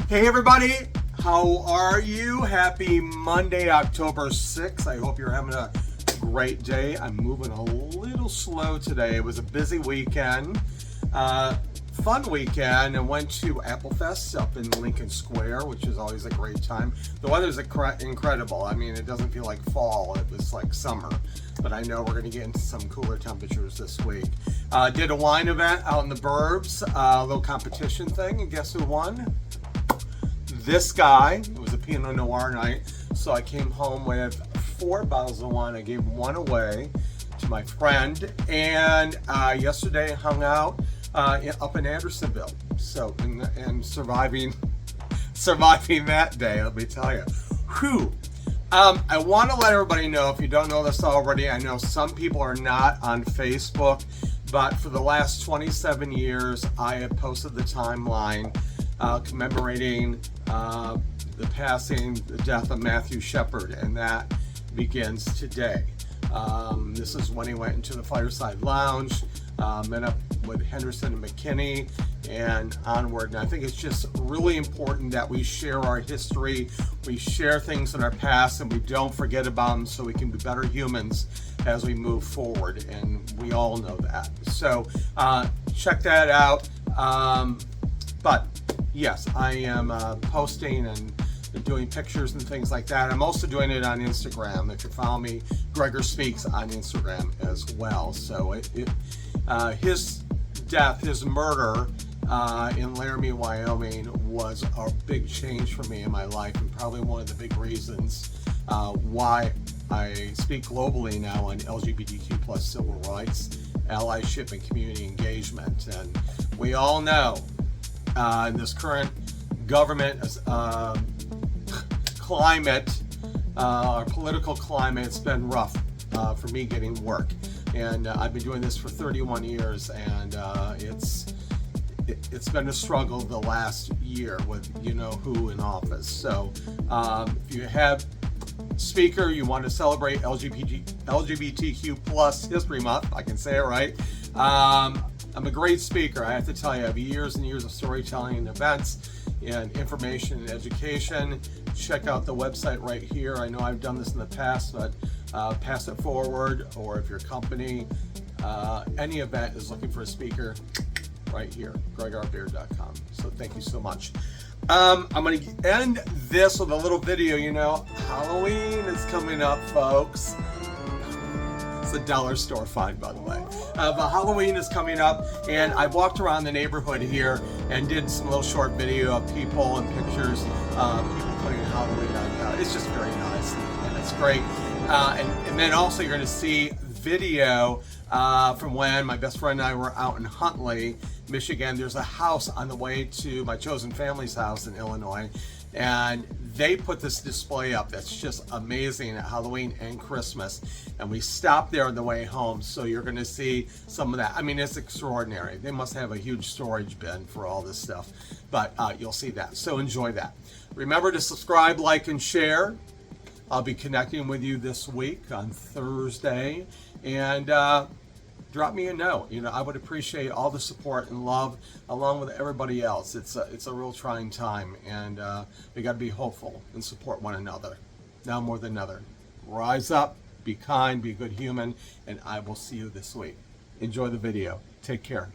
Hey everybody, how are you? Happy Monday, October 6th. I hope you're having a great day. I'm moving a little slow today. It was a busy weekend, fun weekend. I went to Apple Fest up in Lincoln Square, which is always a great time. The weather's incredible. I mean, it doesn't feel like fall. It was like summer, but I know we're going to get into some cooler temperatures this week. Did a wine event out in the burbs, a little competition thing, and guess who won? This guy. It was a Pinot Noir night, so I came home with 4 bottles of wine. I gave one away to my friend, and yesterday hung out up in Andersonville. So, and surviving that day, let me tell you. Whew. I want to let everybody know, if you don't know this already, I know some people are not on Facebook, but for the last 27 years, I have posted the timeline commemorating the death of Matthew Shepard, and that begins today. This is when he went into the Fireside Lounge, met up with Henderson and McKinney, and onward. And I think it's just really important that we share our history, we share things in our past, and we don't forget about them, so we can be better humans as we move forward, and we all know that. So check that out. But yes, I am posting and doing pictures and things like that. I'm also doing it on Instagram. If you follow me, Gregor Speaks on Instagram as well. So his death, his murder in Laramie, Wyoming was a big change for me in my life, and probably one of the big reasons why I speak globally now on LGBTQ+ civil rights, allyship, and community engagement. And we all know in this current government climate, our political climate, it's been rough for me getting work. And I've been doing this for 31 years, and it's been a struggle the last year with you-know-who in office. So if you have speaker, you want to celebrate LGBTQ+ History Month, I can say it right. I'm a great speaker. I have to tell you, I have years and years of storytelling and events and information and education. Check out the website right here. I know I've done this in the past, but pass it forward, or if your company, any event is looking for a speaker, right here, gregorbaird.com. So thank you so much. I'm going to end this with a little video. Halloween is coming up, folks. It's a dollar store find, by the way. But Halloween is coming up, and I walked around the neighborhood here and did some little short video of people and pictures, people putting Halloween on. It's just very nice, and it's great. And then also you're going to see video from when my best friend and I were out in Huntley, Michigan. There's a house on the way to my chosen family's house in Illinois, and they put this display up that's just amazing at Halloween and Christmas, and we stopped there on the way home, so you're going to see some of that. I mean, it's extraordinary. They must have a huge storage bin for all this stuff, but you'll see that, so enjoy that. Remember to subscribe, like, and share. I'll be connecting with you this week on Thursday, and drop me a note. I would appreciate all the support and love, along with everybody else. It's a real trying time, and we got to be hopeful and support one another. Now more than ever, rise up, be kind, be a good human, and I will see you this week. Enjoy the video. Take care.